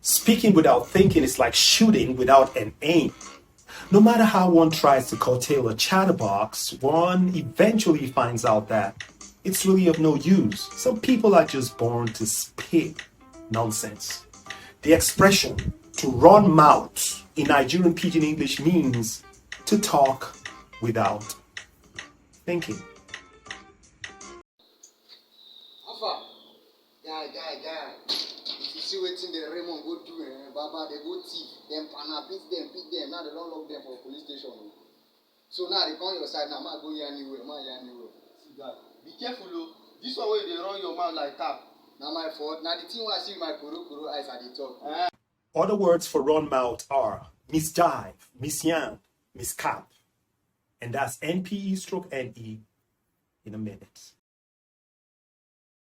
Speaking without thinking is like shooting without an aim. No matter how one tries to curtail a chatterbox, one eventually finds out that it's really of no use. Some people are just born to spit nonsense. The expression to run mouth in Nigerian Pidgin English means to talk without thinking. Alpha, guy. If you see waiting the Raymond go do, Baba, they go thief, them pana, beat them, now they don't lock them for police station. So now they come your side, now man go here anywhere, See that. Be careful, though. This one way they run your mouth like that. Now my fault. Now the thing I see my kuro eyes at the top. Other words for run mouth are Misjive, Misyarn, Miscap. And that's NPE/NE in a minute.